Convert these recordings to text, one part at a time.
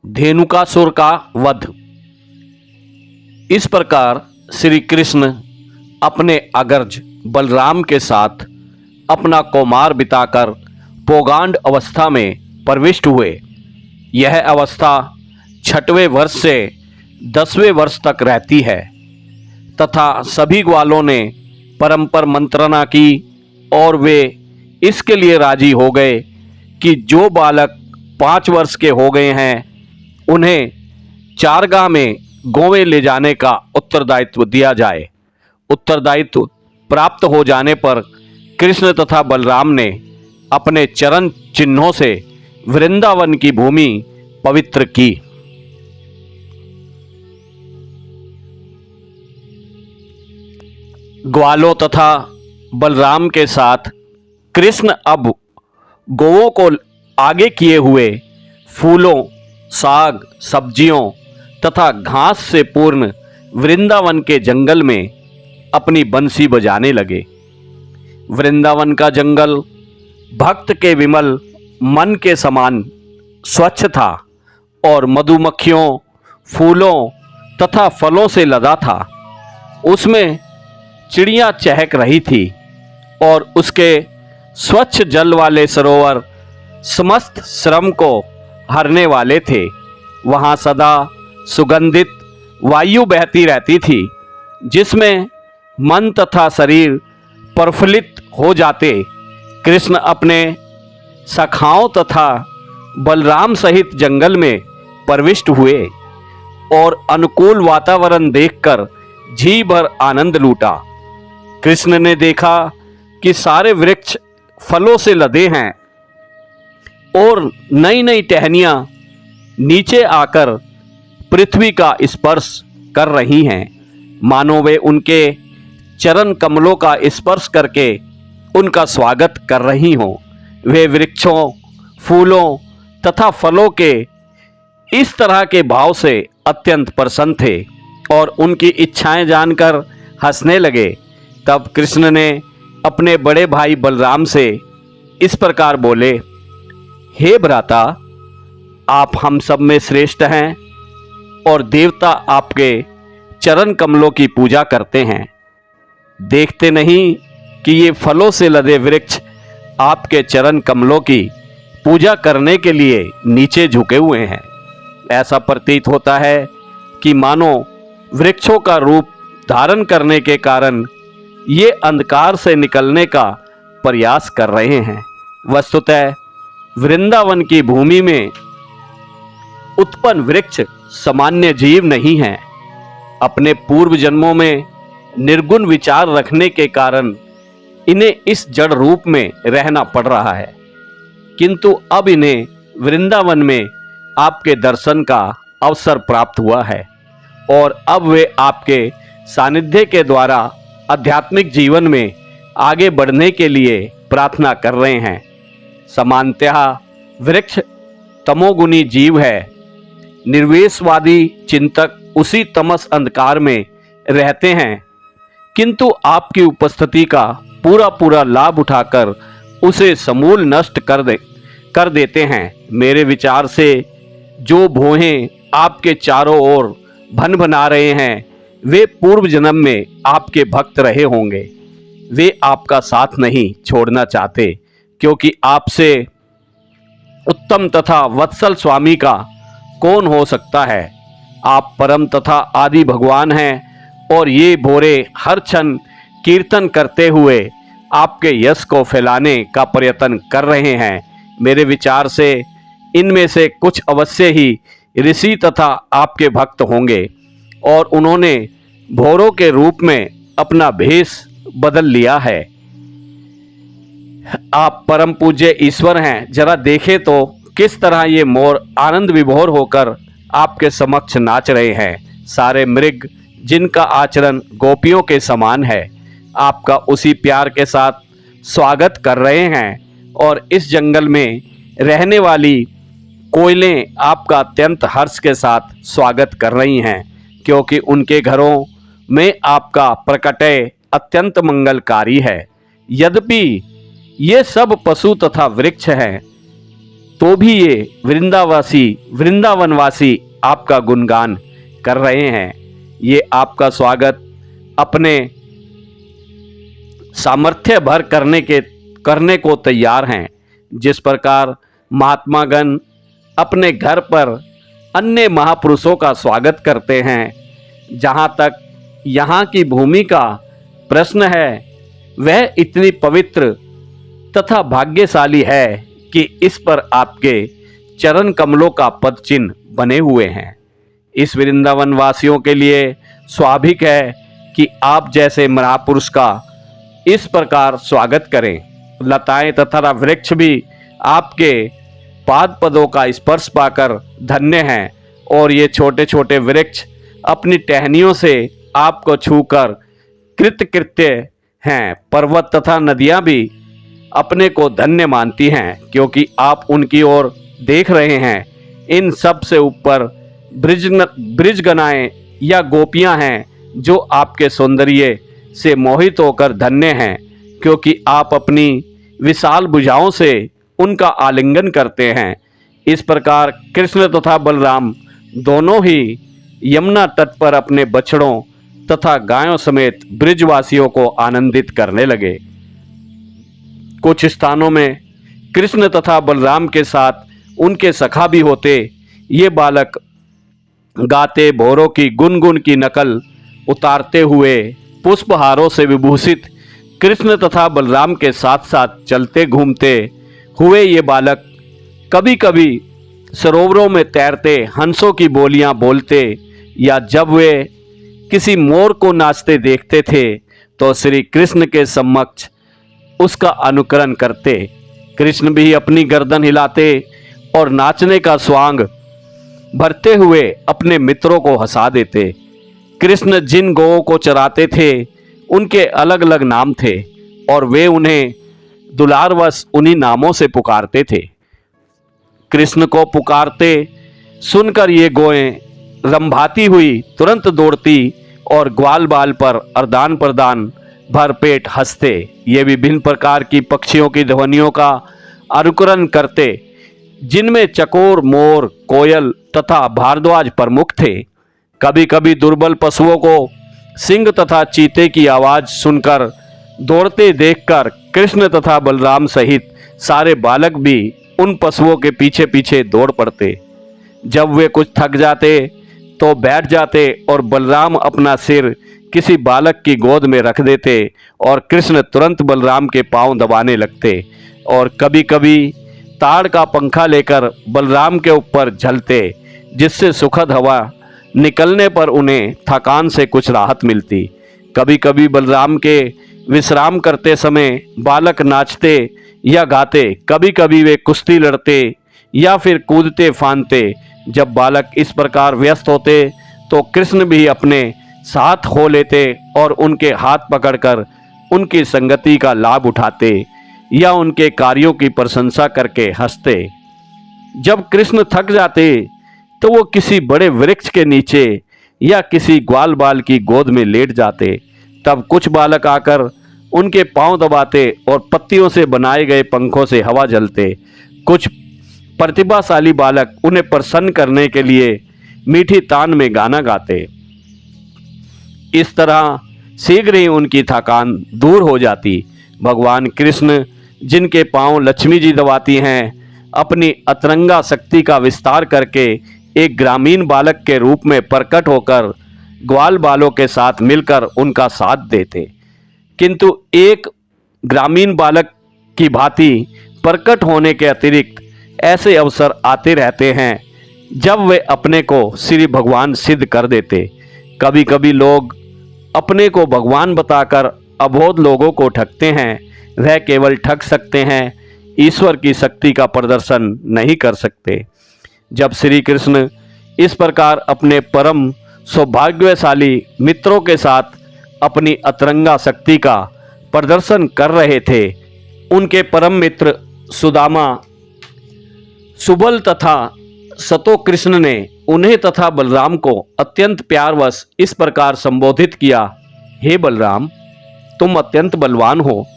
धेनुकासुर का वध। इस प्रकार श्री कृष्ण अपने अग्रज बलराम के साथ अपना कौमार बिताकर पौगांड अवस्था में प्रविष्ट हुए। यह अवस्था 6वें वर्ष से 10वें वर्ष तक रहती है तथा सभी ग्वालों ने परंपर मंत्रणा की और वे इसके लिए राजी हो गए कि जो बालक 5 वर्ष के हो गए हैं उन्हें चारगाह में गौवें ले जाने का उत्तरदायित्व दिया जाए। उत्तरदायित्व प्राप्त हो जाने पर कृष्ण तथा बलराम ने अपने चरण चिन्हों से वृंदावन की भूमि पवित्र की। ग्वालों तथा बलराम के साथ कृष्ण अब गौओं को आगे किए हुए फूलों, साग, सब्जियों तथा घास से पूर्ण वृंदावन के जंगल में अपनी बंसी बजाने लगे। वृंदावन का जंगल भक्त के विमल मन के समान स्वच्छ था और मधुमक्खियों, फूलों तथा फलों से लदा था। उसमें चिड़ियां चहक रही थी और उसके स्वच्छ जल वाले सरोवर समस्त श्रम को हरने वाले थे। वहाँ सदा सुगंधित वायु बहती रहती थी जिसमें मन तथा शरीर प्रफुल्लित हो जाते। कृष्ण अपने सखाओं तथा बलराम सहित जंगल में प्रविष्ट हुए और अनुकूल वातावरण देखकर जी भर आनंद लूटा। कृष्ण ने देखा कि सारे वृक्ष फलों से लदे हैं और नई नई टहनियाँ नीचे आकर पृथ्वी का स्पर्श कर रही हैं, मानो वे उनके चरण कमलों का स्पर्श करके उनका स्वागत कर रही हों। वे वृक्षों, फूलों तथा फलों के इस तरह के भाव से अत्यंत प्रसन्न थे और उनकी इच्छाएं जानकर हंसने लगे। तब कृष्ण ने अपने बड़े भाई बलराम से इस प्रकार बोले, हे भ्राता, आप हम सब में श्रेष्ठ हैं और देवता आपके चरण कमलों की पूजा करते हैं। देखते नहीं कि ये फलों से लदे वृक्ष आपके चरण कमलों की पूजा करने के लिए नीचे झुके हुए हैं। ऐसा प्रतीत होता है कि मानो वृक्षों का रूप धारण करने के कारण ये अंधकार से निकलने का प्रयास कर रहे हैं। वस्तुतः वृंदावन की भूमि में उत्पन्न वृक्ष सामान्य जीव नहीं हैं। अपने पूर्व जन्मों में निर्गुण विचार रखने के कारण इन्हें इस जड़ रूप में रहना पड़ रहा है, किंतु अब इन्हें वृंदावन में आपके दर्शन का अवसर प्राप्त हुआ है और अब वे आपके सानिध्य के द्वारा आध्यात्मिक जीवन में आगे बढ़ने के लिए प्रार्थना कर रहे हैं। सामान्यतः वृक्ष तमोगुनी जीव है। निर्वेशवादी चिंतक उसी तमस अंधकार में रहते हैं, किंतु आपकी उपस्थिति का पूरा लाभ उठाकर उसे समूल नष्ट कर देते हैं। मेरे विचार से जो भोहें आपके चारों ओर भन भना रहे हैं वे पूर्व जन्म में आपके भक्त रहे होंगे। वे आपका साथ नहीं छोड़ना चाहते, क्योंकि आपसे उत्तम तथा वत्सल स्वामी का कौन हो सकता है। आप परम तथा आदि भगवान हैं और ये भोरे हर क्षण कीर्तन करते हुए आपके यश को फैलाने का प्रयत्न कर रहे हैं। मेरे विचार से इनमें से कुछ अवश्य ही ऋषि तथा आपके भक्त होंगे और उन्होंने भोरों के रूप में अपना भेष बदल लिया है। आप परम पूज्य ईश्वर हैं। जरा देखें तो किस तरह ये मोर आनंद विभोर होकर आपके समक्ष नाच रहे हैं। सारे मृग जिनका आचरण गोपियों के समान है आपका उसी प्यार के साथ स्वागत कर रहे हैं और इस जंगल में रहने वाली कोयलें आपका अत्यंत हर्ष के साथ स्वागत कर रही हैं, क्योंकि उनके घरों में आपका प्रकटय अत्यंत मंगलकारी है। यद्यपि ये सब पशु तथा वृक्ष हैं तो भी ये वृंदावनवासी आपका गुणगान कर रहे हैं। ये आपका स्वागत अपने सामर्थ्य भर करने को तैयार हैं। जिस प्रकार महात्मागण अपने घर पर अन्य महापुरुषों का स्वागत करते हैं, जहाँ तक यहाँ की भूमि का प्रश्न है, वह इतनी पवित्र तथा भाग्यशाली है कि इस पर आपके चरण कमलों का पद चिन्ह बने हुए हैं। इस वृंदावन वासियों के लिए स्वाभाविक है कि आप जैसे महापुरुष का इस प्रकार स्वागत करें। लताएं तथा वृक्ष भी आपके पाद पदों का स्पर्श पाकर धन्य हैं, और ये छोटे छोटे वृक्ष अपनी टहनियों से आपको छूकर कृतकृत्य हैं। पर्वत तथा नदियां भी अपने को धन्य मानती हैं, क्योंकि आप उनकी ओर देख रहे हैं। इन सब से ऊपर ब्रिजगनाएं या गोपियां हैं, जो आपके सौंदर्य से मोहित होकर धन्य हैं, क्योंकि आप अपनी विशाल भुजाओं से उनका आलिंगन करते हैं। इस प्रकार कृष्ण तथा बलराम दोनों ही यमुना तट पर अपने बछड़ों तथा गायों समेत ब्रिजवासियों को आनंदित करने लगे। कुछ स्थानों में कृष्ण तथा बलराम के साथ उनके सखा भी होते। ये बालक गाते भोरों की गुनगुन की नकल उतारते हुए पुष्पहारों से विभूषित कृष्ण तथा बलराम के साथ साथ चलते घूमते हुए ये बालक कभी कभी सरोवरों में तैरते हंसों की बोलियां बोलते, या जब वे किसी मोर को नाचते देखते थे तो श्री कृष्ण के समक्ष उसका अनुकरण करते। कृष्ण भी अपनी गर्दन हिलाते और नाचने का स्वांग भरते हुए अपने मित्रों को हंसा देते। कृष्ण जिन गौओं को चराते थे उनके अलग अलग नाम थे, और वे उन्हें दुलारवश उन्हीं नामों से पुकारते थे। कृष्ण को पुकारते सुनकर ये गौएं रंभाती हुई तुरंत दौड़ती और ग्वाल बाल पर आदान प्रदान भरपेट हंसते। ये विभिन्न प्रकार की पक्षियों की ध्वनियों का अनुकरण करते, जिनमें चकोर, मोर, कोयल तथा भारद्वाज प्रमुख थे। कभी कभी दुर्बल पशुओं को सिंह तथा चीते की आवाज सुनकर दौड़ते देखकर कृष्ण तथा बलराम सहित सारे बालक भी उन पशुओं के पीछे पीछे दौड़ पड़ते। जब वे कुछ थक जाते तो बैठ जाते और बलराम अपना सिर किसी बालक की गोद में रख देते और कृष्ण तुरंत बलराम के पांव दबाने लगते, और कभी कभी ताड़ का पंखा लेकर बलराम के ऊपर झलते, जिससे सुखद हवा निकलने पर उन्हें थकान से कुछ राहत मिलती। कभी कभी बलराम के विश्राम करते समय बालक नाचते या गाते, कभी कभी वे कुश्ती लड़ते या फिर कूदते फांदते। जब बालक इस प्रकार व्यस्त होते तो कृष्ण भी अपने साथ हो लेते और उनके हाथ पकड़कर उनकी संगति का लाभ उठाते या उनके कार्यों की प्रशंसा करके हंसते। जब कृष्ण थक जाते तो वो किसी बड़े वृक्ष के नीचे या किसी ग्वाल बाल की गोद में लेट जाते। तब कुछ बालक आकर उनके पांव दबाते और पत्तियों से बनाए गए पंखों से हवा झलते। कुछ प्रतिभाशाली बालक उन्हें प्रसन्न करने के लिए मीठी तान में गाना गाते। इस तरह शीघ्र ही उनकी थकान दूर हो जाती। भगवान कृष्ण, जिनके पांव लक्ष्मी जी दबाती हैं, अपनी अतरंगा शक्ति का विस्तार करके एक ग्रामीण बालक के रूप में प्रकट होकर ग्वाल बालों के साथ मिलकर उनका साथ देते। किंतु एक ग्रामीण बालक की भांति प्रकट होने के अतिरिक्त ऐसे अवसर आते रहते हैं जब वे अपने को श्री भगवान सिद्ध कर देते। कभी कभी लोग अपने को भगवान बताकर अबोध लोगों को ठगते हैं। वह केवल ठग सकते हैं, ईश्वर की शक्ति का प्रदर्शन नहीं कर सकते। जब श्री कृष्ण इस प्रकार अपने परम सौभाग्यशाली मित्रों के साथ अपनी अतरंगा शक्ति का प्रदर्शन कर रहे थे, उनके परम मित्र सुदामा, सुबल तथा सतो कृष्ण ने उन्हें तथा बलराम को अत्यंत प्यारवश इस प्रकार संबोधित किया, हे बलराम, तुम अत्यंत बलवान हो,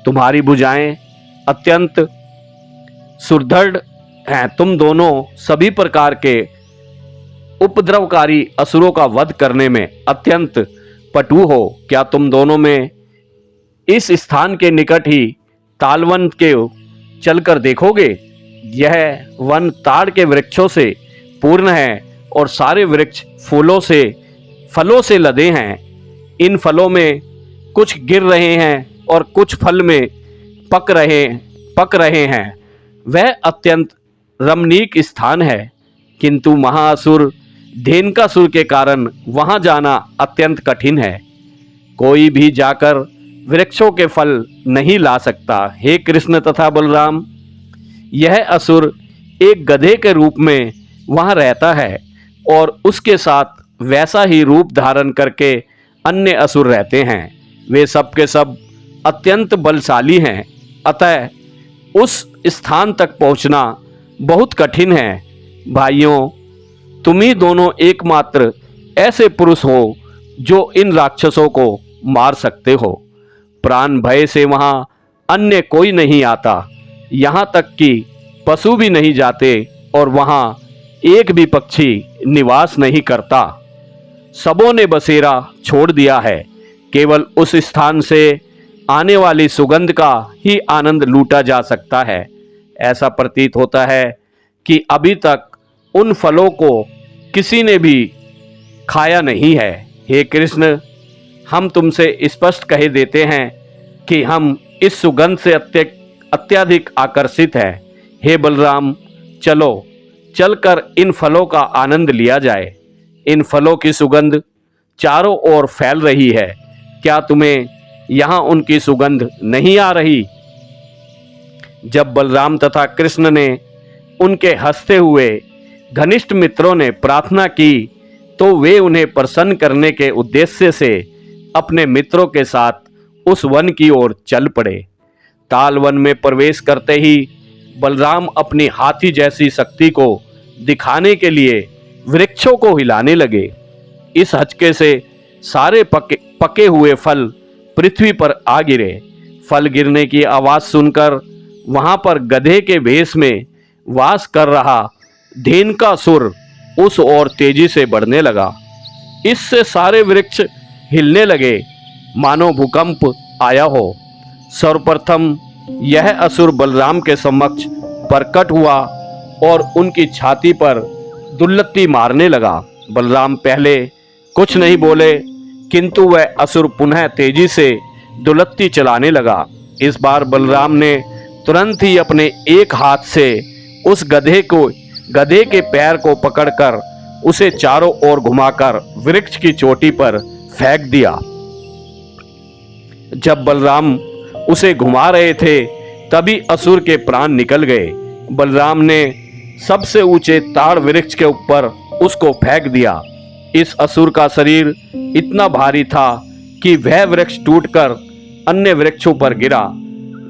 तुम्हारी भुजाएं अत्यंत सुदृढ़ हैं, तुम दोनों सभी प्रकार के उपद्रवकारी असुरों का वध करने में अत्यंत पटु हो। क्या तुम दोनों में इस स्थान के निकट ही तालवन के चलकर देखोगे? यह वन ताड़ के वृक्षों से पूर्ण है और सारे वृक्ष फलों से लदे हैं। इन फलों में कुछ गिर रहे हैं और कुछ फल में पक रहे हैं। वह अत्यंत रमणीक स्थान है, किंतु महाअसुर धेनुकासुर के कारण वहां जाना अत्यंत कठिन है। कोई भी जाकर वृक्षों के फल नहीं ला सकता। हे कृष्ण तथा बलराम, यह असुर एक गधे के रूप में वहां रहता है और उसके साथ वैसा ही रूप धारण करके अन्य असुर रहते हैं। वे सब के सब अत्यंत बलशाली हैं, अतः उस स्थान तक पहुंचना बहुत कठिन है। भाइयों, तुम ही दोनों एकमात्र ऐसे पुरुष हो जो इन राक्षसों को मार सकते हो। प्राण भय से वहां अन्य कोई नहीं आता, यहाँ तक कि पशु भी नहीं जाते और वहां एक भी पक्षी निवास नहीं करता। सबों ने बसेरा छोड़ दिया है। केवल उस स्थान से आने वाली सुगंध का ही आनंद लूटा जा सकता है। ऐसा प्रतीत होता है कि अभी तक उन फलों को किसी ने भी खाया नहीं है। हे कृष्ण, हम तुमसे स्पष्ट कह देते हैं कि हम इस सुगंध से अत्यधिक आकर्षित हैं। हे बलराम, चलो चलकर इन फलों का आनंद लिया जाए। इन फलों की सुगंध चारों ओर फैल रही है। क्या तुम्हें यहाँ उनकी सुगंध नहीं आ रही? जब बलराम तथा कृष्ण ने उनके हंसते हुए घनिष्ठ मित्रों ने प्रार्थना की तो वे उन्हें प्रसन्न करने के उद्देश्य से अपने मित्रों के साथ उस वन की ओर चल पड़े। ताल वन में प्रवेश करते ही बलराम अपनी हाथी जैसी शक्ति को दिखाने के लिए वृक्षों को हिलाने लगे। इस हचके से सारे पके हुए फल पृथ्वी पर आ गिरे। फल गिरने की आवाज सुनकर वहां पर गधे के भेष में वास कर रहा धेनुकासुर उस ओर तेजी से बढ़ने लगा। इससे सारे वृक्ष हिलने लगे, मानो भूकंप आया हो। सर्वप्रथम यह असुर बलराम के समक्ष प्रकट हुआ और उनकी छाती पर दुल्लत्ती मारने लगा। बलराम पहले कुछ नहीं बोले, किंतु वह असुर पुनः तेजी से दुल्लत्ती चलाने लगा। इस बार बलराम ने तुरंत ही अपने एक हाथ से उस गधे के पैर को पकड़कर उसे चारों ओर घुमाकर वृक्ष की चोटी पर फेंक दिया। जब बलराम उसे घुमा रहे थे तभी असुर के प्राण निकल गए। बलराम ने सबसे ऊंचे ताड़ वृक्ष के ऊपर उसको फेंक दिया। इस असुर का शरीर इतना भारी था कि वह वृक्ष टूटकर अन्य वृक्षों पर गिरा,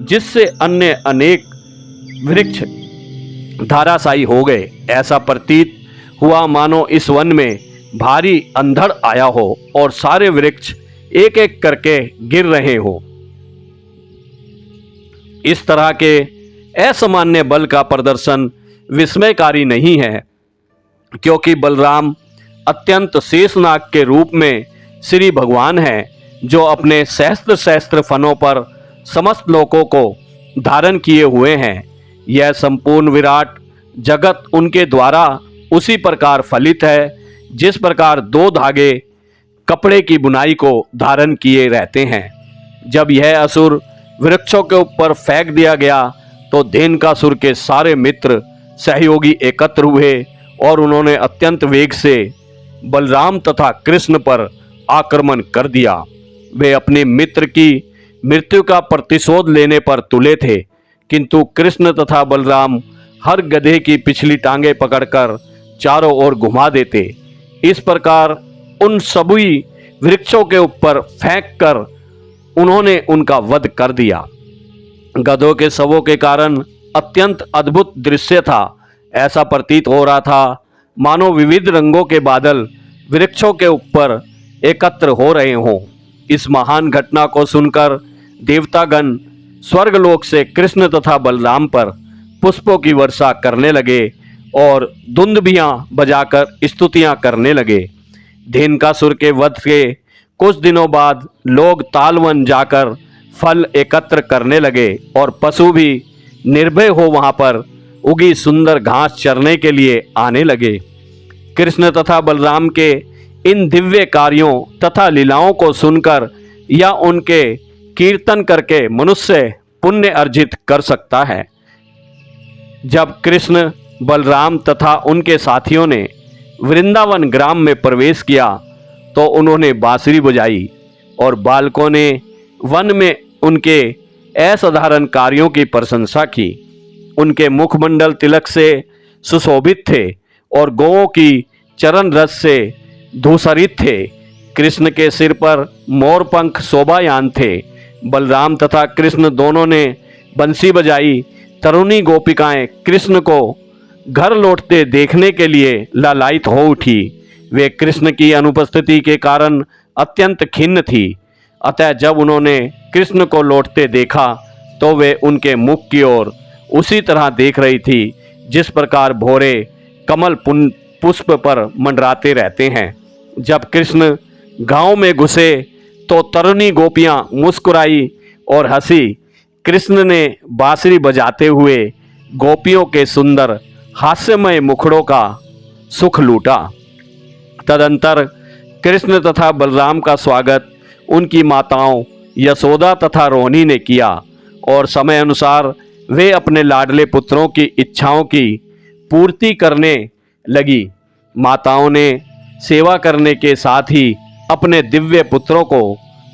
जिससे अन्य अनेक वृक्ष धाराशायी हो गए। ऐसा प्रतीत हुआ मानो इस वन में भारी अंधड़ आया हो और सारे वृक्ष एक एक करके गिर रहे हो। इस तरह के असामान्य बल का प्रदर्शन विस्मयकारी नहीं है, क्योंकि बलराम अत्यंत शेषनाग के रूप में श्री भगवान हैं, जो अपने सहस्त्र फनों पर समस्त लोकों को धारण किए हुए हैं। यह संपूर्ण विराट जगत उनके द्वारा उसी प्रकार फलित है जिस प्रकार दो धागे कपड़े की बुनाई को धारण किए रहते हैं। जब यह असुर वृक्षों के ऊपर फेंक दिया गया तो धेनुकासुर के सारे मित्र सहयोगी एकत्र हुए और उन्होंने अत्यंत वेग से बलराम तथा कृष्ण पर आक्रमण कर दिया। वे अपने मित्र की मृत्यु का प्रतिशोध लेने पर तुले थे, किंतु कृष्ण तथा बलराम हर गधे की पिछली टांगे पकड़कर चारों ओर घुमा देते। इस प्रकार उन सभी वृक्षों के ऊपर फेंककर उन्होंने उनका वध कर दिया। गधों के शवों के कारण अत्यंत अद्भुत दृश्य था। ऐसा प्रतीत हो रहा था मानो विविध रंगों के बादल वृक्षों के ऊपर एकत्र हो रहे हों। इस महान घटना को सुनकर देवतागण स्वर्गलोक से कृष्ण तथा बलराम पर पुष्पों की वर्षा करने लगे और दुंदुभियां बजाकर स्तुतियां करने लगे। धेनुकासुर के वध के कुछ दिनों बाद लोग तालवन जाकर फल एकत्र करने लगे और पशु भी निर्भय हो वहां पर उगी सुंदर घास चरने के लिए आने लगे। कृष्ण तथा बलराम के इन दिव्य कार्यों तथा लीलाओं को सुनकर या उनके कीर्तन करके मनुष्य पुण्य अर्जित कर सकता है। जब कृष्ण, बलराम तथा उनके साथियों ने वृंदावन ग्राम में प्रवेश किया तो उन्होंने बांसुरी बजाई और बालकों ने वन में उनके असाधारण कार्यों की प्रशंसा की। उनके मुखमंडल तिलक से सुशोभित थे और गौओं की चरण रस से धूसरित थे। कृष्ण के सिर पर मोरपंख शोभायान थे। बलराम तथा कृष्ण दोनों ने बंसी बजाई। तरुणी गोपिकाएं कृष्ण को घर लौटते देखने के लिए लालायित हो उठी। वे कृष्ण की अनुपस्थिति के कारण अत्यंत खिन्न थी। अतः जब उन्होंने कृष्ण को लौटते देखा तो वे उनके मुख की ओर उसी तरह देख रही थी जिस प्रकार भौरे कमल पुष्प पर मंडराते रहते हैं। जब कृष्ण गांव में घुसे तो तरुणी गोपियां मुस्कुराई और हंसी। कृष्ण ने बांसुरी बजाते हुए गोपियों के सुंदर हास्यमय मुखड़ों का सुख लूटा। तदंतर कृष्ण तथा बलराम का स्वागत उनकी माताओं यशोदा तथा रोहिणी ने किया और समय अनुसार वे अपने लाडले पुत्रों की इच्छाओं की पूर्ति करने लगी। माताओं ने सेवा करने के साथ ही अपने दिव्य पुत्रों को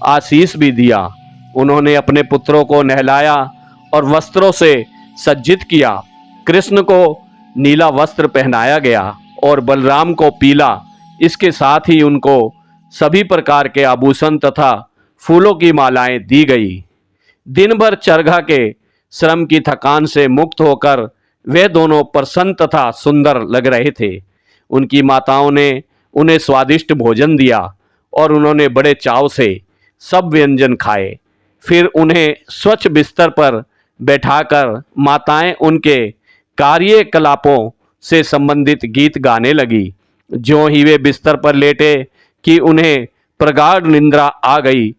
आशीष भी दिया। उन्होंने अपने पुत्रों को नहलाया और वस्त्रों से सज्जित किया। कृष्ण को नीला वस्त्र पहनाया गया और बलराम को पीला। इसके साथ ही उनको सभी प्रकार के आभूषण तथा फूलों की मालाएं दी गई। दिन भर चरघा के श्रम की थकान से मुक्त होकर वे दोनों प्रसन्न तथा सुंदर लग रहे थे। उनकी माताओं ने उन्हें स्वादिष्ट भोजन दिया और उन्होंने बड़े चाव से सब व्यंजन खाए। फिर उन्हें स्वच्छ बिस्तर पर बैठाकर माताएं उनके कार्यकलापों से संबंधित गीत गाने लगी। ज्यों ही वे बिस्तर पर लेटे कि उन्हें प्रगाढ़ निंद्रा आ गई।